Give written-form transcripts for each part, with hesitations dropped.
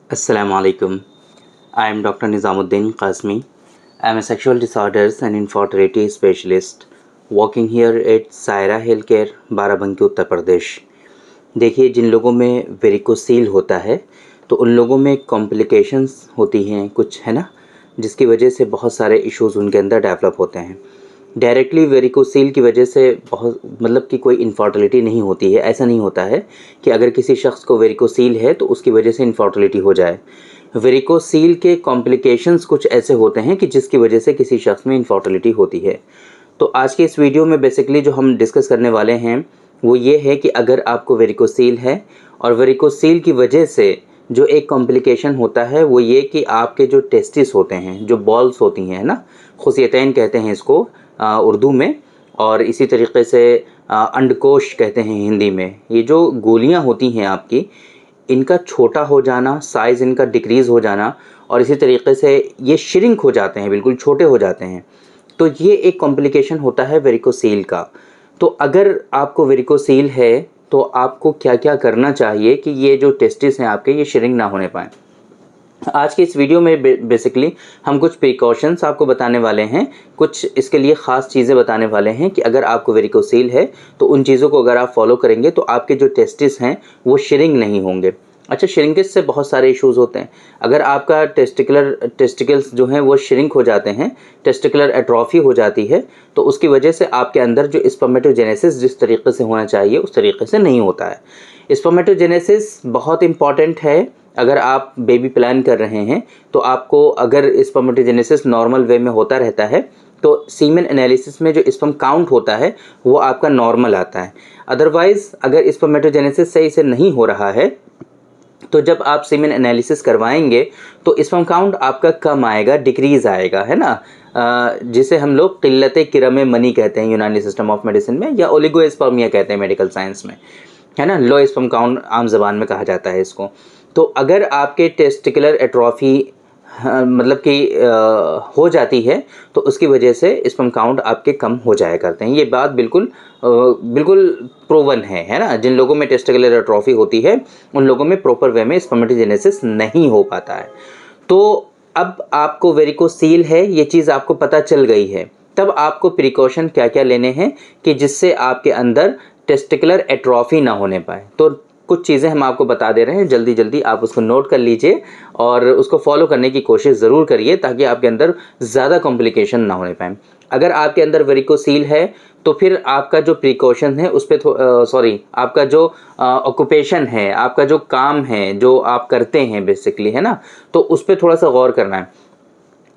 Assalamu alaikum. I am Dr. Nizamuddin Qasmi. I am a sexual disorders and infertility specialist working here at Saira Healthcare, Barabanki Uttar Pradesh. देखिए, जिन लोगों में varicocele होता है तो उन लोगों में कॉम्प्लिकेशंस होती हैं कुछ, है ना, जिसकी वजह से बहुत सारे इश्यूज़ उनके अंदर डेवलप होते हैं। डायरेक्टली वेरिकोसील की वजह से बहुत मतलब कि कोई इनफर्टिलिटी नहीं होती है। ऐसा नहीं होता है कि अगर किसी शख्स को वेरिकोसील है तो उसकी वजह से इनफर्टिलिटी हो जाए। वेरिकोसील के कॉम्प्लिकेशंस कुछ ऐसे होते हैं कि जिसकी वजह से किसी शख्स में इनफर्टिलिटी होती है। तो आज के इस वीडियो में बेसिकली जो हम डिस्कस करने वाले हैं वो ये है कि अगर आपको वेरिकोसील है और वेरिकोसील की वजह से जो एक कॉम्प्लिकेशन होता है वो ये कि आपके जो टेस्टिस होते हैं, जो बॉल्स होती हैं, है ना, खुसियतैन कहते हैं इसको उर्दू में, और इसी तरीके से अंडकोश कहते हैं हिंदी में। ये जो गोलियां होती हैं आपकी, इनका छोटा हो जाना, साइज़ इनका डिक्रीज़ हो जाना, और इसी तरीके से ये श्रिंक हो जाते हैं, बिल्कुल छोटे हो जाते हैं। तो ये एक कॉम्प्लिकेशन होता है वेरिकोसील का। तो अगर आपको वेरिकोसील है तो आपको क्या क्या करना चाहिए कि ये जो टेस्टिस हैं आपके, ये श्रिंक ना होने पाएँ। आज के इस वीडियो में बेसिकली हम कुछ प्रिकॉशंस आपको बताने वाले हैं, कुछ इसके लिए ख़ास चीज़ें बताने वाले हैं कि अगर आपको वेरिकोसील है तो उन चीज़ों को अगर आप फॉलो करेंगे तो आपके जो टेस्टिस हैं वो श्रिंक नहीं होंगे। अच्छा, श्रिंकेज से बहुत सारे इश्यूज़ होते हैं। अगर आपका टेस्टिकल्स जो हैं वो श्रिंक हो जाते हैं, टेस्टिकुलर एट्रोफी हो जाती है, तो उसकी वजह से आपके अंदर जो स्पर्मेटोजेनेसिस जिस तरीके से होना चाहिए उस तरीके से नहीं होता है। स्पर्मेटोजेनेसिस बहुत इंपॉर्टेंट है। अगर आप बेबी प्लान कर रहे हैं तो आपको, अगर स्पर्मेटोजेनेसिस नॉर्मल वे में होता रहता है तो सीमेन एनालिसिस में जो स्पर्म काउंट होता है वो आपका नॉर्मल आता है। अदरवाइज़ अगर स्पर्मेटोजेनेसिस सही से नहीं हो रहा है तो जब आप सीमेन एनालिसिस करवाएंगे तो स्पर्म काउंट आपका कम आएगा, डिक्रीज़ आएगा, है ना, जिसे हम लोग किल्लत किरम मनी कहते हैं यूनानी सिस्टम ऑफ मेडिसिन में, या ओलिगोस्पर्मिया कहते हैं मेडिकल साइंस में, है ना, लो स्पर्म काउंट आम ज़बान में कहा जाता है इसको। तो अगर आपके टेस्टिकुलर एट्रोफी मतलब कि हो जाती है तो उसकी वजह से स्पर्म काउंट आपके कम हो जाया करते हैं। ये बात बिल्कुल प्रूवन है ना। जिन लोगों में टेस्टिकुलर एट्रोफी होती है उन लोगों में प्रॉपर वे में स्पर्मेटोजेनेसिस नहीं हो पाता है। तो अब आपको वेरिकोसील है, ये चीज़ आपको पता चल गई है, तब आपको प्रिकॉशन क्या क्या लेने हैं कि जिससे आपके अंदर टेस्टिकुलर एट्रोफी ना होने पाए। तो कुछ चीज़ें हम आपको बता दे रहे हैं, जल्दी जल्दी आप उसको नोट कर लीजिए और उसको फॉलो करने की कोशिश ज़रूर करिए ताकि आपके अंदर ज़्यादा कॉम्प्लिकेशन ना होने पाए। अगर आपके अंदर वेरिकोसील है तो फिर आपका जो प्रिकॉशन है उस पर आपका जो ऑक्यूपेशन है, आपका जो काम है, जो आप करते हैं बेसिकली, है ना, तो उस पर थोड़ा सा गौर करना है।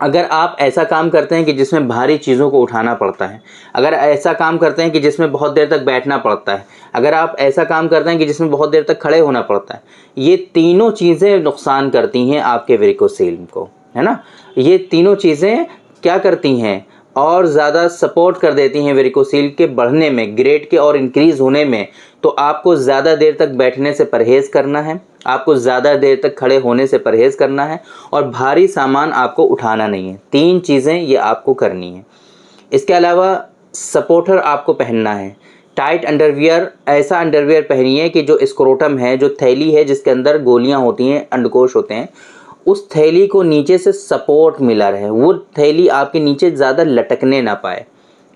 अगर आप ऐसा काम करते हैं कि जिसमें भारी चीज़ों को उठाना पड़ता है, अगर ऐसा काम करते हैं कि जिसमें बहुत देर तक बैठना पड़ता है, अगर आप ऐसा काम करते हैं कि जिसमें बहुत देर तक खड़े होना पड़ता है, ये तीनों चीज़ें नुकसान करती हैं आपके वेरिकोसील को, है ना। ये तीनों चीज़ें क्या करती हैं, और ज़्यादा सपोर्ट कर देती हैं वेरिकोसील के बढ़ने में, ग्रेड के और इंक्रीज़ होने में। तो आपको ज़्यादा देर तक बैठने से परहेज़ करना है, आपको ज़्यादा देर तक खड़े होने से परहेज़ करना है, और भारी सामान आपको उठाना नहीं है। 3 चीज़ें ये आपको करनी है। इसके अलावा सपोर्टर आपको पहनना है, टाइट अंडरवियर, ऐसा अंडरवियर पहनिए कि जो स्क्रोटम है, जो थैली है जिसके अंदर गोलियां होती हैं, अंडकोश होते हैं, उस थैली को नीचे से सपोर्ट मिला रहे, वो थैली आपके नीचे ज़्यादा लटकने ना पाए।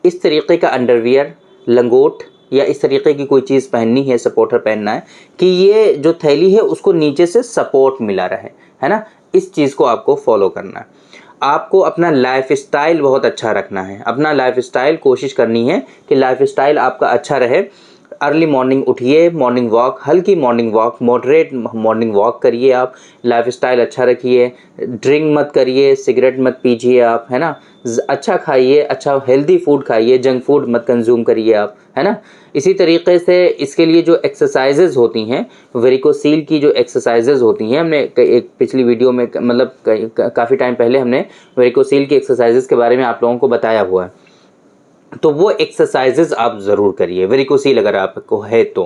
इस तरीके का अंडरवियर, लंगोट या इस तरीके की कोई चीज़ पहननी है, सपोर्टर पहनना है कि ये जो थैली है उसको नीचे से सपोर्ट मिला रहे, है ना। इस चीज़ को आपको फॉलो करना है। आपको अपना लाइफस्टाइल बहुत अच्छा रखना है। अपना लाइफस्टाइल कोशिश करनी है कि लाइफस्टाइल आपका अच्छा रहे। अर्ली मॉर्निंग उठिए, मॉर्निंग वॉक, हल्की morning walk, moderate morning walk करिए आप, लाइफस्टाइल अच्छा रखिए, ड्रिंक मत करिए, सिगरेट मत पीजिए आप, है ना, अच्छा खाइए, अच्छा हेल्दी फूड खाइए, जंक फूड मत कंज्यूम करिए आप, है ना। इसी तरीके से इसके लिए जो एक्सरसाइजेज़ होती हैं, वेरिकोसील की जो एक्सरसाइजेज़ होती हैं, हमने एक पिछली वीडियो में मतलब काफ़ी टाइम पहले हमने वेरिकोसील की एक्सरसाइजेज़ के बारे में आप लोगों को बताया हुआ है। तो वो एक्सरसाइजेज़ आप ज़रूर करिए वेरिकोसील अगर आपको है तो।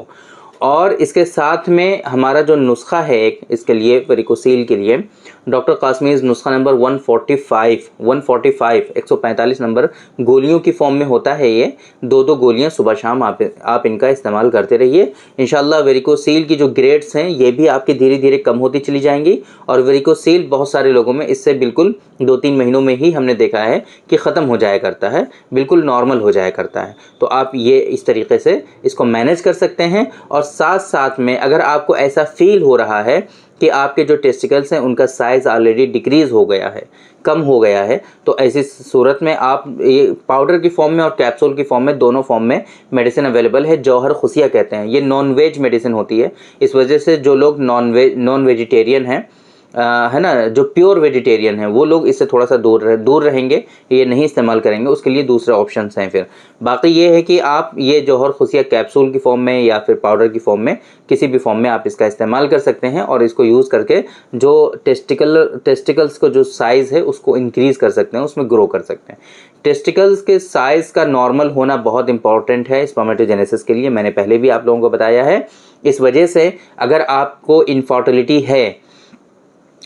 और इसके साथ में हमारा जो नुस्खा है एक इसके लिए वेरिकोसील के लिए, डॉक्टर कासमीज़ नुस्खा नंबर 145 145 नंबर गोलियों की फॉर्म में होता है। ये 2 गोलियां सुबह शाम आप इनका इस्तेमाल करते रहिए। इंशाल्लाह वेरिकोसील की जो ग्रेड्स हैं ये भी आपकी धीरे धीरे कम होती चली जाएंगी, और वेरिकोसील बहुत सारे लोगों में इससे बिल्कुल 2-3 महीनों में ही हमने देखा है कि ख़त्म हो जाया करता है, बिल्कुल नॉर्मल हो जाया करता है। तो आप ये इस तरीके से इसको मैनेज कर सकते हैं। और साथ साथ में अगर आपको ऐसा फील हो रहा है कि आपके जो टेस्टिकल्स हैं उनका साइज़ ऑलरेडी डिक्रीज़ हो गया है, कम हो गया है, तो ऐसी सूरत में आप ये पाउडर की फॉर्म में और कैप्सूल की फॉर्म में, दोनों फॉर्म में मेडिसिन अवेलेबल है। जौहर खुशिया कहते हैं, ये नॉन वेज मेडिसिन होती है। इस वजह से जो लोग नॉन वेजिटेरियन हैं, है ना, जो प्योर वेजिटेरियन हैं वो लोग इससे थोड़ा सा दूर रहेंगे, ये नहीं इस्तेमाल करेंगे। उसके लिए दूसरे ऑप्शंस हैं। फिर बाकी ये है कि आप ये जौहर खुशिया कैप्सूल की फॉर्म में या फिर पाउडर की फॉर्म में, किसी भी फॉर्म में आप इसका इस्तेमाल कर सकते हैं, और इसको यूज़ करके जो टेस्टिकल्स को जो साइज़ है उसको इंक्रीज़ कर सकते हैं, उसमें ग्रो कर सकते हैं। टेस्टिकल्स के साइज़ का नॉर्मल होना बहुत इंपॉर्टेंट है स्पर्मेटोजेनेसिस के लिए, मैंने पहले भी आप लोगों को बताया है। इस वजह से अगर आपको इनफर्टिलिटी है,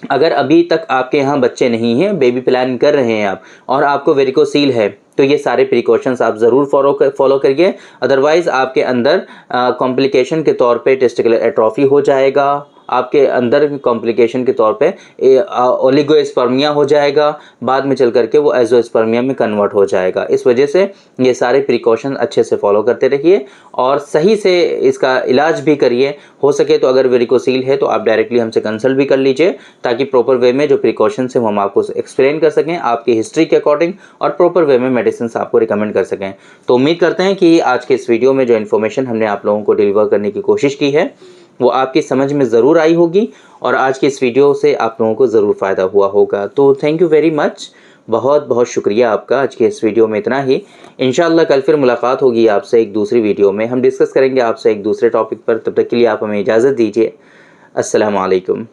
अगर अभी तक आपके यहाँ बच्चे नहीं हैं, बेबी प्लान कर रहे हैं आप, और आपको वेरिकोसील है, तो ये सारे प्रिकॉशंस आप ज़रूर फॉलो करिए। अदरवाइज़ आपके अंदर कॉम्प्लिकेशन के तौर पे टेस्टिकुलर एट्रोफी हो जाएगा, आपके अंदर कॉम्प्लिकेशन के तौर पे ओलिगोस्पर्मिया हो जाएगा, बाद में चल करके वो एजोस्पर्मिया में कन्वर्ट हो जाएगा। इस वजह से ये सारे प्रिकॉशन अच्छे से फॉलो करते रहिए और सही से इसका इलाज भी करिए। हो सके तो अगर वेरिकोसील है तो आप डायरेक्टली हमसे कंसल्ट भी कर लीजिए, ताकि प्रॉपर वे में जो प्रिकॉशंस हैं वो हम आपको एक्सप्लेन कर सकें आपकी हिस्ट्री के अकॉर्डिंग, और प्रॉपर वे में मेडिसिन आपको रिकमेंड कर सकें। तो उम्मीद करते हैं कि आज के इस वीडियो में जो इन्फॉर्मेशन हमने आप लोगों को डिलीवर करने की कोशिश की है वो आपकी समझ में ज़रूर आई होगी, और आज की इस वीडियो से आप लोगों को ज़रूर फ़ायदा हुआ होगा। तो थैंक यू वेरी मच, बहुत बहुत शुक्रिया आपका। आज के इस वीडियो में इतना ही। इंशाल्लाह कल फिर मुलाकात होगी आपसे एक दूसरी वीडियो में, हम डिस्कस करेंगे आपसे एक दूसरे टॉपिक पर। तब तक के लिए आप हमें इजाज़त दीजिए। अस्सलाम वालेकुम।